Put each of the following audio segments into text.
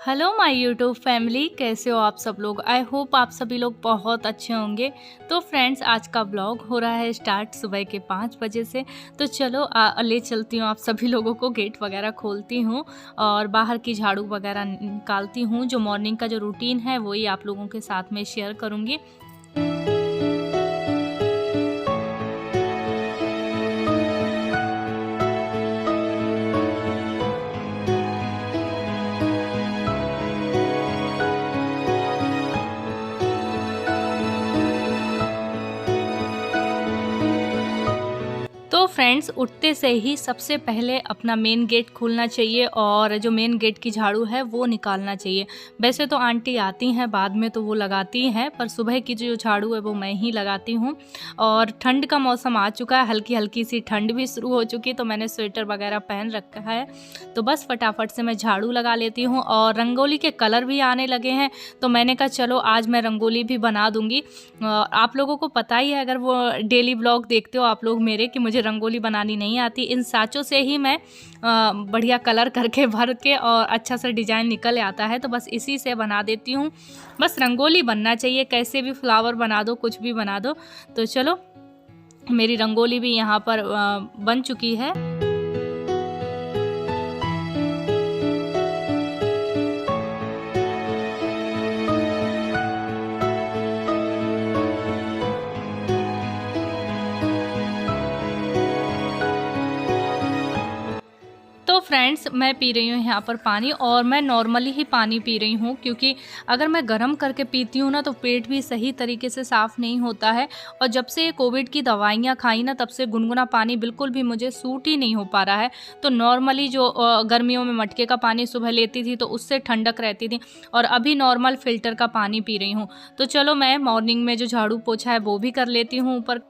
Hello my YouTube family, कैसे हो आप सब लोग। आई होप आप सभी लोग बहुत अच्छे होंगे। तो फ्रेंड्स, आज का ब्लॉग हो रहा है स्टार्ट सुबह के 5 बजे से। तो चलो ले चलती हूँ आप सभी लोगों को, गेट वगैरह खोलती हूँ और बाहर की झाड़ू वगैरह निकालती हूँ। जो मॉर्निंग का जो रूटीन है वही आप लोगों के साथ में शेयर करूँगी। तो फ्रेंड्स, उठते से ही सबसे पहले अपना मेन गेट खोलना चाहिए और जो मेन गेट की झाड़ू है वो निकालना चाहिए। वैसे तो आंटी आती हैं बाद में तो वो लगाती हैं, पर सुबह की जो झाड़ू है वो मैं ही लगाती हूँ। और ठंड का मौसम आ चुका है, हल्की हल्की सी ठंड भी शुरू हो चुकी है, तो मैंने स्वेटर वगैरह पहन रखा है। तो बस फटाफट से मैं झाड़ू लगा लेती हूँ। और रंगोली के कलर भी आने लगे हैं, तो मैंने कहा चलो आज मैं रंगोली भी बना दूँगी। आप लोगों को पता ही है, अगर वो डेली ब्लॉग देखते हो आप लोग मेरे, कि मुझे रंगोली बनानी नहीं आती। इन साँचों से ही मैं बढ़िया कलर करके भर के और अच्छा सा डिज़ाइन निकल आता है, तो बस इसी से बना देती हूँ। बस रंगोली बनना चाहिए, कैसे भी फ्लावर बना दो, कुछ भी बना दो। तो चलो, मेरी रंगोली भी यहाँ पर बन चुकी है। तो फ्रेंड्स, मैं पी रही हूँ यहाँ पर पानी, और मैं नॉर्मली ही पानी पी रही हूँ, क्योंकि अगर मैं गर्म करके पीती हूँ ना तो पेट भी सही तरीके से साफ़ नहीं होता है। और जब से कोविड की दवाइयाँ खाई ना, तब से गुनगुना पानी बिल्कुल भी मुझे सूट ही नहीं हो पा रहा है। तो नॉर्मली जो गर्मियों में मटके का पानी सुबह लेती थी तो उससे ठंडक रहती थी, और अभी नॉर्मल फ़िल्टर का पानी पी रही हूँ। तो चलो, मैं मॉर्निंग में जो झाड़ू पोछा है वो भी कर लेती हूँ ऊपर।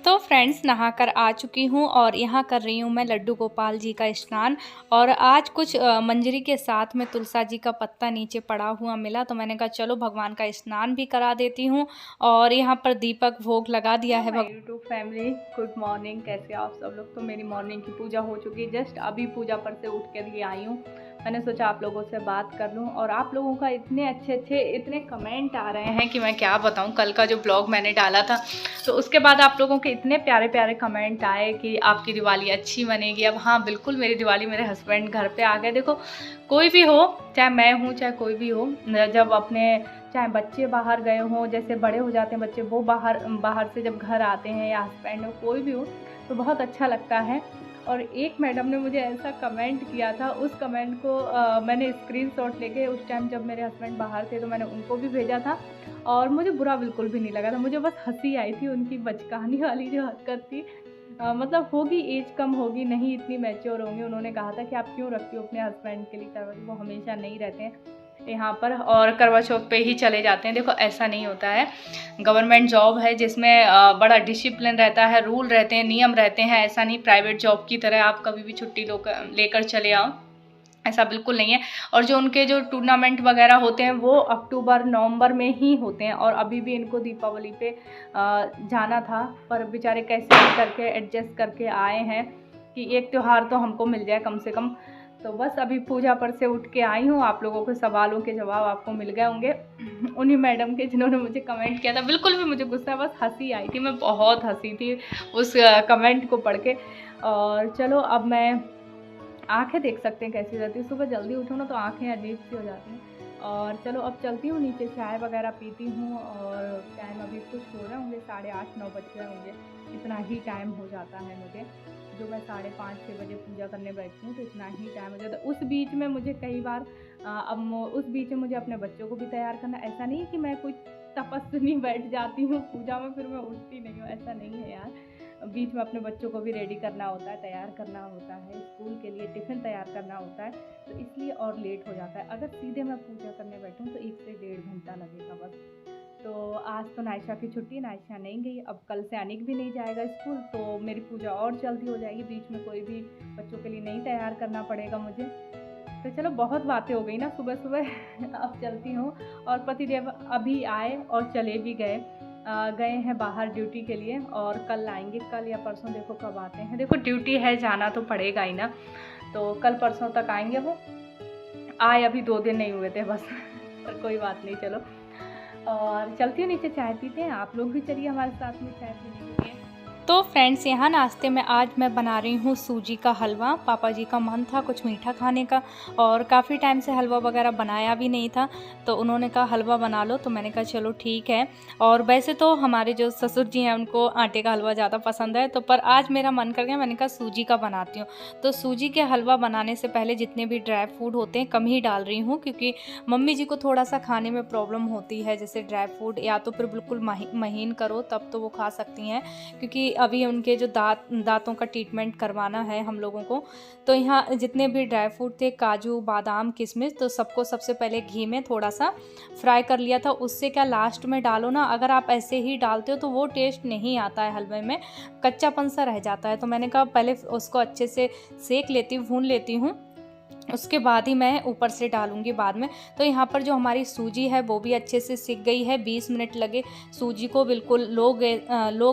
तो फ्रेंड्स, नहाकर आ चुकी हूँ और यहाँ कर रही हूँ मैं लड्डू गोपाल जी का स्नान। और आज कुछ मंजरी के साथ में तुलसा जी का पत्ता नीचे पड़ा हुआ मिला, तो मैंने कहा चलो भगवान का स्नान भी करा देती हूँ। और यहाँ पर दीपक भोग लगा दिया है। यूट्यूब फैमिली, गुड मॉर्निंग, कैसे आप सब लोग। तो मेरी मॉर्निंग की पूजा हो चुकी है, जस्ट अभी पूजा पर से उठ कर ही आई हूँ। मैंने सोचा आप लोगों से बात कर लूँ। और आप लोगों का इतने अच्छे इतने कमेंट आ रहे हैं कि मैं क्या बताऊँ। कल का जो ब्लॉग मैंने डाला था तो उसके बाद आप लोगों के इतने प्यारे प्यारे कमेंट आए कि आपकी दिवाली अच्छी बनेगी। अब हाँ, बिल्कुल मेरी दिवाली, मेरे हस्बैंड घर पे आ गए। देखो, कोई भी हो, चाहे मैं हूँ चाहे कोई भी हो, जब अपने चाहे बच्चे बाहर गए हों, जैसे बड़े हो जाते हैं बच्चे, वो बाहर से जब घर आते हैं, या हस्बैंड हो, कोई भी हो, तो बहुत अच्छा लगता है। और एक मैडम ने मुझे ऐसा कमेंट किया था, उस कमेंट को मैंने स्क्रीनशॉट लेके, उस टाइम जब मेरे हस्बैंड बाहर थे तो मैंने उनको भी भेजा था। और मुझे बुरा बिल्कुल भी नहीं लगा था, मुझे बस हंसी आई थी। उनकी बचकानी वाली जो हरकत थी, मतलब होगी, एज कम होगी, नहीं इतनी मैच्योर होंगी। उन्होंने कहा था कि आप क्यों रखती हो अपने हस्बैंड के लिए करवा, वो हमेशा नहीं रहते हैं यहाँ पर और करवा चौथ पे ही चले जाते हैं। देखो, ऐसा नहीं होता है। गवर्नमेंट जॉब है जिसमें बड़ा डिसिप्लिन रहता है, रूल रहते हैं, नियम रहते हैं। ऐसा नहीं प्राइवेट जॉब की तरह आप कभी भी छुट्टी लेकर चले आओ, ऐसा बिल्कुल नहीं है। और जो उनके जो टूर्नामेंट वगैरह होते हैं वो अक्टूबर नवंबर में ही होते हैं। और अभी भी इनको दीपावली पे जाना था, पर बेचारे कैसे भी करके एडजस्ट करके आए हैं कि एक त्यौहार तो हमको मिल जाए कम से कम। तो बस अभी पूजा पर से उठ के आई हूँ। आप लोगों के सवालों के जवाब आपको मिल गए होंगे उन्हीं मैडम के जिन्होंने मुझे कमेंट किया था। बिल्कुल भी मुझे गुस्सा, बस हंसी आई थी, मैं बहुत हंसी थी उस कमेंट को पढ़ के। और चलो, अब मैं आंखें देख सकते हैं कैसी रहती है, सुबह जल्दी उठो ना तो आंखें अजीब सी हो जाती हैं। और चलो, अब चलती हूँ नीचे, चाय वगैरह पीती हूँ। और टाइम अभी कुछ हो रहे होंगे, 8:30-9 बज गए होंगे, इतना ही टाइम हो जाता है मुझे। जो मैं 5:30-6 बजे पूजा करने बैठती हूँ तो इतना ही टाइम हो जाता है। उस बीच में मुझे कई बार उस बीच में मुझे अपने बच्चों को भी तैयार करना। ऐसा नहीं है कि मैं कोई तपस्विनी बैठ जाती हूँ पूजा में फिर मैं उठती नहीं हूँ, ऐसा नहीं है यार। बीच में अपने बच्चों को भी रेडी करना होता है, तैयार करना होता है, स्कूल के लिए टिफ़िन तैयार करना होता है, तो इसलिए और लेट हो जाता है। अगर सीधे मैं पूजा करने बैठूँ तो 1 से 1.5 घंटा लगेगा बस। तो आज तो नायशा की छुट्टी, नायशा नहीं गई, अब कल से अनिक भी नहीं जाएगा स्कूल, तो मेरी पूजा और जल्दी हो जाएगी। बीच में कोई भी बच्चों के लिए नहीं तैयार करना पड़ेगा मुझे। तो चलो, बहुत बातें हो गई ना सुबह सुबह अब चलती हूँ। और पतिदेव अभी आए और चले भी गए हैं बाहर ड्यूटी के लिए, और कल आएंगे, कल या परसों, देखो कब आते हैं। देखो, ड्यूटी है, जाना तो पड़ेगा ही ना, तो कल परसों तक आएंगे वो। आए अभी 2 दिन नहीं हुए थे बस। पर कोई बात नहीं, चलो और चलती हूँ नीचे, चाय पीते हैं। आप लोग भी चलिए हमारे साथ में चाय पीने के लिए। तो फ्रेंड्स, यहाँ नाश्ते में आज मैं बना रही हूँ सूजी का हलवा। पापा जी का मन था कुछ मीठा खाने का, और काफ़ी टाइम से हलवा वगैरह बनाया भी नहीं था, तो उन्होंने कहा हलवा बना लो, तो मैंने कहा चलो ठीक है। और वैसे तो हमारे जो ससुर जी हैं उनको आटे का हलवा ज़्यादा पसंद है, तो पर आज मेरा मन कर गया, मैंने कहा सूजी का बनाती हूँ। तो सूजी के हलवा बनाने से पहले जितने भी ड्राई फ्रूट होते हैं कम ही डाल रही हूँ, क्योंकि मम्मी जी को थोड़ा सा खाने में प्रॉब्लम होती है। जैसे ड्राई फ्रूट या तो फिर बिल्कुल महीन करो तब तो वो खा सकती हैं, क्योंकि अभी उनके जो दांतों का ट्रीटमेंट करवाना है हम लोगों को। तो यहाँ जितने भी ड्राई फ्रूट थे, काजू बादाम किशमिश, तो सबको सबसे पहले घी में थोड़ा सा फ्राई कर लिया था। उससे क्या लास्ट में डालो ना, अगर आप ऐसे ही डालते हो तो वो टेस्ट नहीं आता है हलवे में, कच्चापन सा रह जाता है। तो मैंने कहा पहले उसको अच्छे से सेक लेती हूँ, भून लेती हूँ, उसके बाद ही मैं ऊपर से डालूंगी बाद में। तो यहाँ पर जो हमारी सूजी है वो भी अच्छे से सिक गई है। 20 मिनट लगे सूजी को बिल्कुल लो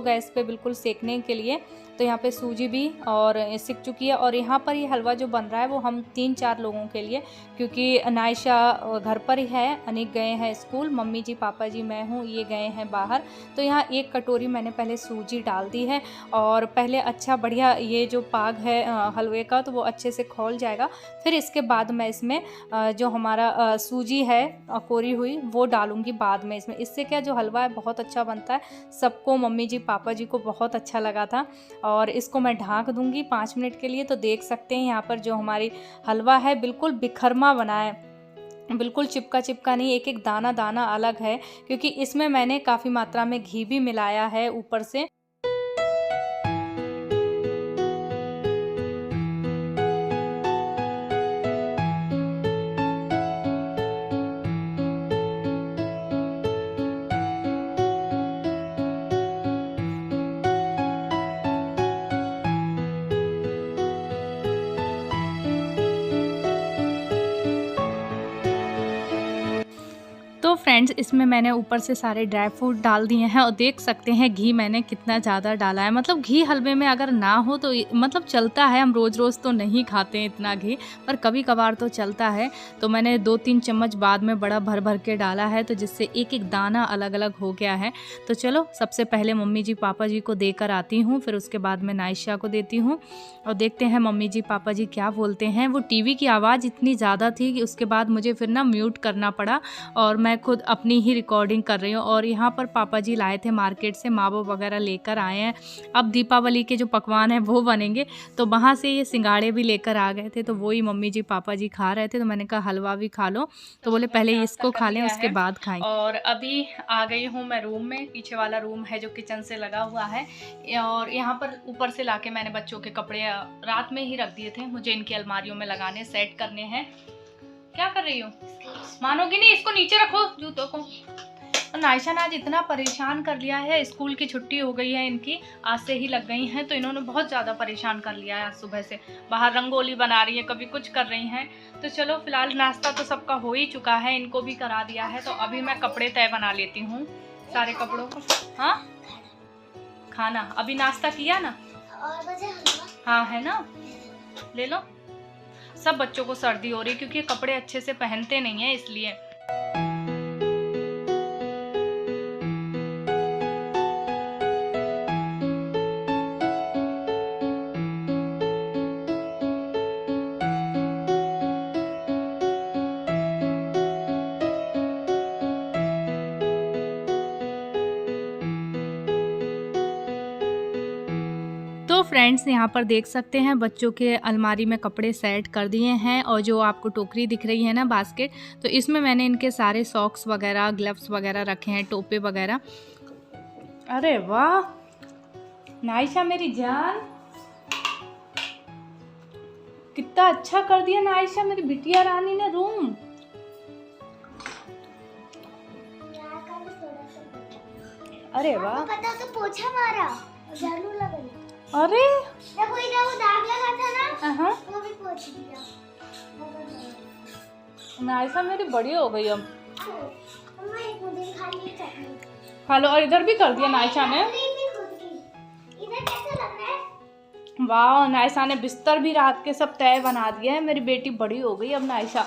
गैस पे बिल्कुल सेकने के लिए। तो यहाँ पे सूजी भी और सिक चुकी है। और यहाँ पर ये हलवा जो बन रहा है वो हम 3-4 लोगों के लिए, क्योंकि नायशा घर पर ही है, अनिक गए हैं स्कूल, मम्मी जी पापा जी मैं हूँ, ये गए हैं बाहर। तो यहाँ 1 कटोरी मैंने पहले सूजी डाल दी है, और पहले अच्छा बढ़िया ये जो पाग है हलवे का, तो वो अच्छे से खौल जाएगा। फिर इसके बाद मैं इसमें जो हमारा सूजी है कोरी हुई वो डालूंगी बाद में इसमें। इससे क्या जो हलवा है बहुत अच्छा बनता है, सबको मम्मी जी पापा जी को बहुत अच्छा लगा था। और इसको मैं ढाँक दूंगी 5 मिनट के लिए। तो देख सकते हैं यहाँ पर जो हमारी हलवा है बिल्कुल बिखरमा बना है, बिल्कुल चिपका चिपका नहीं, एक एक दाना दाना अलग है, क्योंकि इसमें मैंने काफ़ी मात्रा में घी भी मिलाया है ऊपर से। तो फ्रेंड्स, इसमें मैंने ऊपर से सारे ड्राई फ्रूट डाल दिए हैं, और देख सकते हैं घी मैंने कितना ज़्यादा डाला है। मतलब घी हलवे में अगर ना हो तो मतलब चलता है, हम रोज़ रोज़ तो नहीं खाते हैं इतना घी, पर कभी कभार तो चलता है। तो मैंने 2-3 चम्मच बाद में बड़ा भर भर के डाला है, तो जिससे एक एक दाना अलग अलग हो गया है। तो चलो सबसे पहले मम्मी जी पापा जी को देकर आती हूँ, फिर उसके बाद मैं नायशा को देती हूँ, और देखते हैं मम्मी जी पापा जी क्या बोलते हैं। वो टीवी की आवाज़ इतनी ज़्यादा थी कि उसके बाद मुझे फिर ना म्यूट करना पड़ा, और मैं खुद अपनी ही रिकॉर्डिंग कर रही हूँ। और यहाँ पर पापा जी लाए थे मार्केट से, मावा वगैरह लेकर आए हैं। अब दीपावली के जो पकवान हैं वो बनेंगे, तो वहाँ से ये सिंगाड़े भी लेकर आ गए थे, तो वही मम्मी जी पापा जी खा रहे थे। तो मैंने कहा हलवा भी खा लो, तो बोले पहले इसको खा लें उसके बाद खाएं। और अभी आ गई हूँ मैं रूम में, पीछे वाला रूम है जो किचन से लगा हुआ है। और यहाँ पर ऊपर से लाके मैंने बच्चों के कपड़े रात में ही रख दिए थे, मुझे इनकी अलमारियों में लगाने सेट करने हैं। क्या कर रही हो? मानोगी नहीं, इसको नीचे रखो जूतों को। नायशा ने आज इतना परेशान कर लिया है, स्कूल की छुट्टी हो गई है इनकी, आज से ही लग गई हैं, तो इन्होंने बहुत ज़्यादा परेशान कर लिया है। आज सुबह से बाहर रंगोली बना रही है, कभी कुछ कर रही हैं। तो चलो फिलहाल नाश्ता तो सबका हो ही चुका है, इनको भी करा दिया है। तो अभी मैं कपड़े तय बना लेती हूँ सारे कपड़ों को। हाँ खाना अभी नाश्ता किया ना? हाँ है ना, ले लो। सब बच्चों को सर्दी हो रही है क्योंकि कपड़े अच्छे से पहनते नहीं है, इसलिए। तो फ्रेंड्स, यहाँ पर देख सकते हैं बच्चों के अलमारी में कपड़े सेट कर दिए हैं, और जो आपको टोकरी दिख रही है ना बास्केट, तो इसमें मैंने इनके सारे सॉक्स वगैरह ग्लव्स वगैरह रखे हैं, टोपे वगैरह। अरे वाह नायशा मेरी जान, कितना अच्छा कर दिया नायशा मेरी बिटिया रानी ने रूम। अरे वाह, पता तो पोछा मारा, झाड़ू लगाई। अरे कोई ना वो दाग लगा था ना, वो भी पोछ दिया। नायशा मेरी बड़ी हो गई अब। मम्मा एक मुझे खा ली चटनी। खा लो। और इधर भी कर दिया नायशा ने। इधर कैसा लग रहा है? वाह, नायशा ने बिस्तर भी रात के सब तय बना दिए हैं। मेरी बेटी बड़ी हो गई अब नायशा।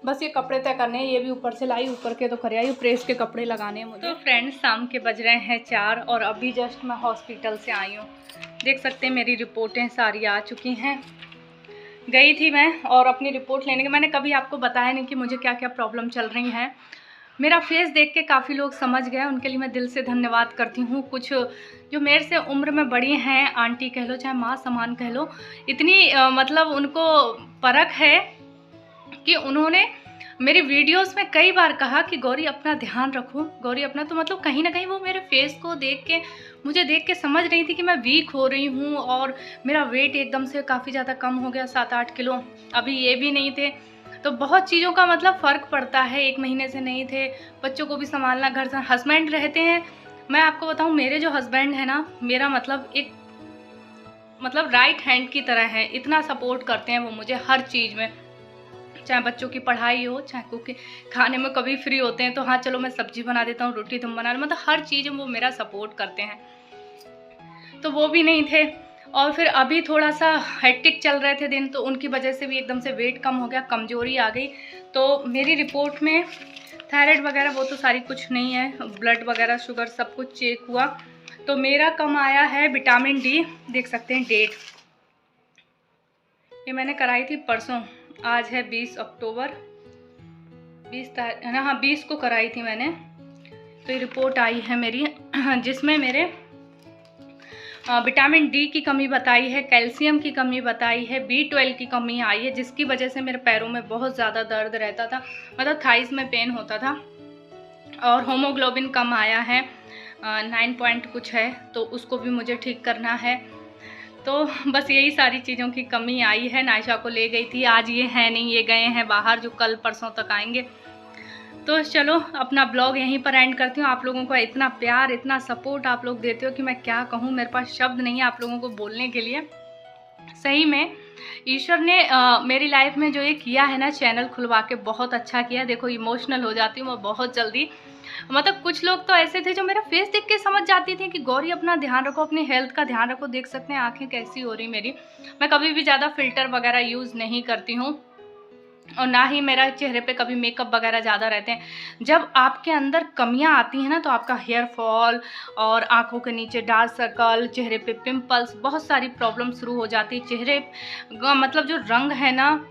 बस ये कपड़े तय करने हैं, ये भी ऊपर से लाई, ऊपर के तो कर आई, प्रेस के कपड़े लगाने हैं मुझे। तो फ्रेंड्स शाम के बज रहे हैं 4 और अभी जस्ट मैं हॉस्पिटल से आई हूँ। देख सकते हैं मेरी रिपोर्टें सारी आ चुकी हैं। गई थी मैं और अपनी रिपोर्ट लेने के, मैंने कभी आपको बताया नहीं कि मुझे क्या क्या प्रॉब्लम चल रही हैं। मेरा फेस देख के काफ़ी लोग समझ गए, उनके लिए मैं दिल से धन्यवाद करती हूँ। कुछ जो मेरे से उम्र में बड़ी हैं, आंटी कह लो चाहे माँ समान कह लो, इतनी मतलब उनको परख है कि उन्होंने मेरे वीडियोस में कई बार कहा कि गौरी अपना ध्यान रखो, गौरी अपना, तो मतलब कहीं ना कहीं वो मेरे फेस को देख के, मुझे देख के समझ रही थी कि मैं वीक हो रही हूँ और मेरा वेट एकदम से काफ़ी ज़्यादा कम हो गया, 7-8 किलो अभी ये भी नहीं थे। तो बहुत चीज़ों का मतलब फ़र्क पड़ता है, 1 महीने से नहीं थे, बच्चों को भी संभालना, घर से हस्बैंड रहते हैं। मैं आपको बताऊँ, मेरे जो हस्बैंड है ना, मेरा मतलब राइट हैंड की तरह है, इतना सपोर्ट करते हैं वो मुझे हर चीज़ में, चाहे बच्चों की पढ़ाई हो, चाहे कुकिंग, खाने में कभी फ्री होते हैं तो हाँ चलो मैं सब्जी बना देता हूँ, रोटी तुम बना लो, मतलब हर चीज़ में वो मेरा सपोर्ट करते हैं। तो वो भी नहीं थे और फिर अभी थोड़ा सा हेक्टिक चल रहे थे दिन, तो उनकी वजह से भी एकदम से वेट कम हो गया, कमज़ोरी आ गई। तो मेरी रिपोर्ट में थायराइड वगैरह वो तो सारी कुछ नहीं है, ब्लड वगैरह शुगर सब कुछ चेक हुआ, तो मेरा कम आया है विटामिन डी। देख सकते हैं डेट, ये मैंने कराई थी परसों, आज है 20 अक्टूबर, 20 तारीख, हाँ 20 को कराई थी मैंने। तो ये रिपोर्ट आई है मेरी, जिसमें मेरे विटामिन डी की कमी बताई है, कैल्शियम की कमी बताई है, B12 की कमी आई है, जिसकी वजह से मेरे पैरों में बहुत ज़्यादा दर्द रहता था, मतलब थाइस में पेन होता था। और होमोग्लोबिन कम आया है, 9 पॉइंट कुछ है, तो उसको भी मुझे ठीक करना है। तो बस यही सारी चीज़ों की कमी आई है। नायशा को ले गई थी, आज ये है नहीं, ये गए हैं बाहर, जो कल परसों तक आएंगे। तो चलो अपना ब्लॉग यहीं पर एंड करती हूँ। आप लोगों का इतना प्यार, इतना सपोर्ट आप लोग देते हो कि मैं क्या कहूँ, मेरे पास शब्द नहीं है आप लोगों को बोलने के लिए। सही में ईश्वर ने मेरी लाइफ में जो ये किया है ना, चैनल खुलवा के बहुत अच्छा किया। देखो इमोशनल हो जाती हूँ मैं बहुत जल्दी, मतलब कुछ लोग तो ऐसे थे जो मेरा फेस देख के समझ जाती थी कि गौरी अपना ध्यान रखो, अपनी हेल्थ का ध्यान रखो। देख सकते हैं आंखें कैसी हो रही मेरी। मैं कभी भी ज़्यादा फिल्टर वगैरह यूज़ नहीं करती हूँ और ना ही मेरा चेहरे पे कभी मेकअप वगैरह ज़्यादा रहते हैं। जब आपके अंदर कमियां आती हैं ना, तो आपका हेयर फॉल और आंखों के नीचे डार्क सर्कल, चेहरे पे पिंपल्स, बहुत सारी प्रॉब्लम शुरू हो जाती है। चेहरे मतलब जो रंग है ना,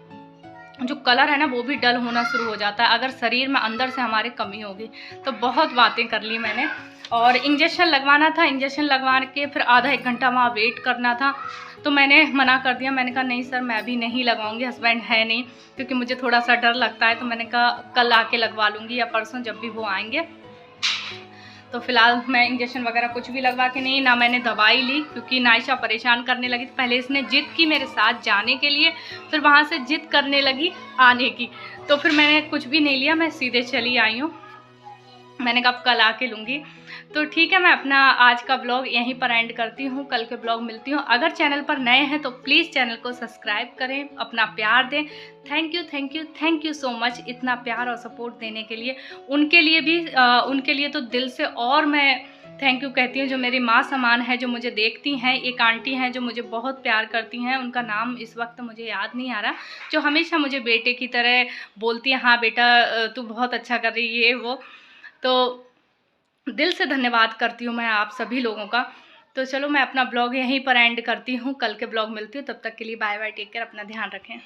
जो कलर है ना, वो भी डल होना शुरू हो जाता है अगर शरीर में अंदर से हमारे कमी होगी। तो बहुत बातें कर ली मैंने। और इंजेक्शन लगवाना था, इंजेक्शन लगवा के फिर आधा 1 घंटा वहाँ वेट करना था, तो मैंने मना कर दिया। मैंने कहा नहीं सर, मैं अभी नहीं लगवाऊंगी, हस्बैंड है नहीं, क्योंकि मुझे थोड़ा सा डर लगता है। तो मैंने कहा कल आके लगवा लूँगी या परसों, जब भी वो आएंगे। तो फिलहाल मैं इंजेक्शन वगैरह कुछ भी लगवा के नहीं, ना मैंने दवाई ली, क्योंकि नायशा परेशान करने लगी। पहले इसने जिद की मेरे साथ जाने के लिए, फिर वहाँ से जिद करने लगी आने की, तो फिर मैंने कुछ भी नहीं लिया, मैं सीधे चली आई हूँ। मैंने कहा कल आके लूँगी। तो ठीक है, मैं अपना आज का ब्लॉग यहीं पर एंड करती हूँ, कल के ब्लॉग मिलती हूँ। अगर चैनल पर नए हैं तो प्लीज़ चैनल को सब्सक्राइब करें, अपना प्यार दें। Thank you thank you thank you so much इतना प्यार और सपोर्ट देने के लिए। उनके लिए भी उनके लिए तो दिल से और मैं थैंक यू कहती हूँ, जो मेरी माँ समान है, जो मुझे देखती हैं। एक आंटी हैं जो मुझे बहुत प्यार करती हैं, उनका नाम इस वक्त मुझे याद नहीं आ रहा, जो हमेशा मुझे बेटे की तरह बोलती है, हाँ बेटा तू बहुत अच्छा कर रही है वो। तो दिल से धन्यवाद करती हूँ मैं आप सभी लोगों का। तो चलो मैं अपना ब्लॉग यहीं पर एंड करती हूँ, कल के ब्लॉग मिलती हूँ, तब तक के लिए बाय बाय, टेक केयर, अपना ध्यान रखें।